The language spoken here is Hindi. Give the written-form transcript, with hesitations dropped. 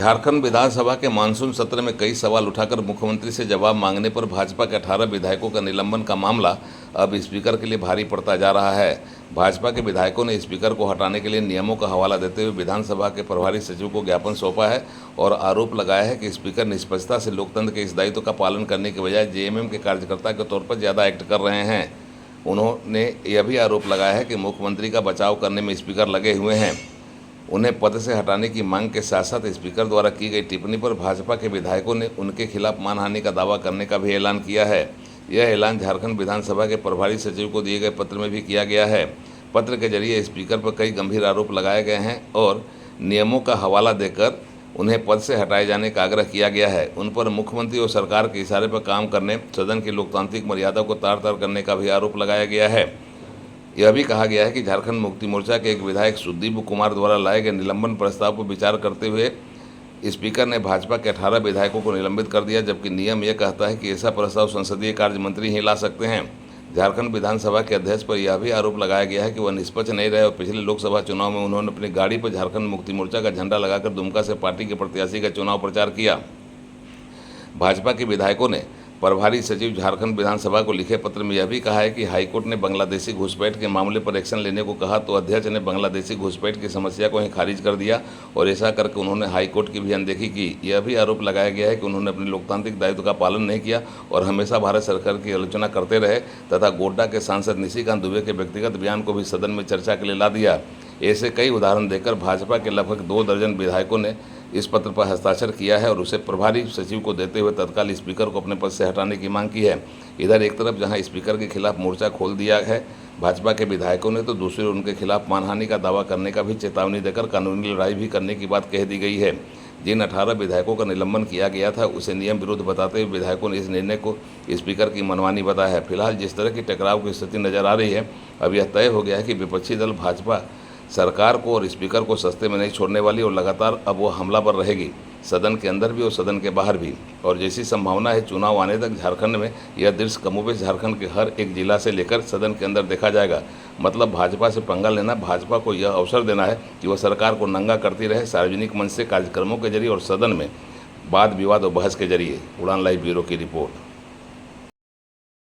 झारखंड विधानसभा के मानसून सत्र में कई सवाल उठाकर मुख्यमंत्री से जवाब मांगने पर भाजपा के 18 विधायकों का निलंबन का मामला अब स्पीकर के लिए भारी पड़ता जा रहा है। भाजपा के विधायकों ने स्पीकर को हटाने के लिए नियमों का हवाला देते हुए विधानसभा के प्रभारी सचिव को ज्ञापन सौंपा है और आरोप लगाया है कि स्पीकर निष्पक्षता से लोकतंत्र के इस दायित्व का पालन करने के बजाय जेएमएम के कार्यकर्ता के तौर पर ज़्यादा एक्ट कर रहे हैं। उन्होंने यह भी आरोप लगाया है कि मुख्यमंत्री का बचाव करने में स्पीकर लगे हुए हैं। उन्हें पद से हटाने की मांग के साथ साथ स्पीकर द्वारा की गई टिप्पणी पर भाजपा के विधायकों ने उनके खिलाफ मानहानि का दावा करने का भी ऐलान किया है। यह ऐलान झारखंड विधानसभा के प्रभारी सचिव को दिए गए पत्र में भी किया गया है। पत्र के जरिए स्पीकर पर कई गंभीर आरोप लगाए गए हैं और नियमों का हवाला देकर उन्हें पद से हटाए जाने का आग्रह किया गया है। उन पर मुख्यमंत्री और सरकार के इशारे पर काम करने, सदन की लोकतांत्रिक मर्यादा को तार-तार करने का भी आरोप लगाया गया है। यह भी कहा गया है कि झारखंड मुक्ति मोर्चा के एक विधायक सुदीप कुमार द्वारा लाए गए निलंबन प्रस्ताव पर विचार करते हुए स्पीकर ने भाजपा के 18 विधायकों को निलंबित कर दिया, जबकि नियम यह कहता है कि ऐसा प्रस्ताव संसदीय कार्य मंत्री ही ला सकते हैं। झारखंड विधानसभा के अध्यक्ष पर यह भी आरोप लगाया गया है कि वह निष्पक्ष नहीं रहे और पिछले लोकसभा चुनाव में उन्होंने अपनी गाड़ी पर झारखंड मुक्ति मोर्चा का झंडा लगाकर दुमका से पार्टी के प्रत्याशी का चुनाव प्रचार किया। भाजपा के विधायकों ने प्रभारी सचिव झारखंड विधानसभा को लिखे पत्र में यह भी कहा है कि हाईकोर्ट ने बांग्लादेशी घुसपैठ के मामले पर एक्शन लेने को कहा तो अध्यक्ष ने बांग्लादेशी घुसपैठ की समस्या को ही खारिज कर दिया और ऐसा करके उन्होंने हाईकोर्ट की भी अनदेखी की। यह भी आरोप लगाया गया है कि उन्होंने अपने लोकतांत्रिक दायित्व का पालन नहीं किया और हमेशा भारत सरकार की आलोचना करते रहे तथा गोड्डा के सांसद निशिकांत दुबे के व्यक्तिगत बयान को भी सदन में चर्चा के लिए ला दिया। ऐसे कई उदाहरण देकर भाजपा के लगभग 2 दर्जन विधायकों ने इस पत्र पर हस्ताक्षर किया है और उसे प्रभारी सचिव को देते हुए तत्काल स्पीकर को अपने पद से हटाने की मांग की है। इधर एक तरफ जहां स्पीकर के खिलाफ मोर्चा खोल दिया है भाजपा के विधायकों ने, तो दूसरी ओर उनके खिलाफ मानहानि का दावा करने का भी चेतावनी देकर कानूनी लड़ाई भी करने की बात कह दी गई है। जिन 18 विधायकों का निलंबन किया गया था उसे नियम विरुद्ध बताते हुए विधायकों ने इस निर्णय को स्पीकर की मनमानी बताया है। फिलहाल जिस तरह की टकराव की स्थिति नजर आ रही है, अब यह तय हो गया है कि विपक्षी दल भाजपा सरकार को और स्पीकर को सस्ते में नहीं छोड़ने वाली और लगातार अब वो हमला पर रहेगी, सदन के अंदर भी और सदन के बाहर भी। और जैसी संभावना है चुनाव आने तक झारखंड में यह दृश्य कमोबेश झारखंड के हर एक जिला से लेकर सदन के अंदर देखा जाएगा। मतलब भाजपा से पंगा लेना, भाजपा को यह अवसर देना है कि वह सरकार को नंगा करती रहे सार्वजनिक मंच से, कार्यक्रमों के जरिए और सदन में वाद विवाद और बहस के जरिए। उड़ान लाइव ब्यूरो की रिपोर्ट।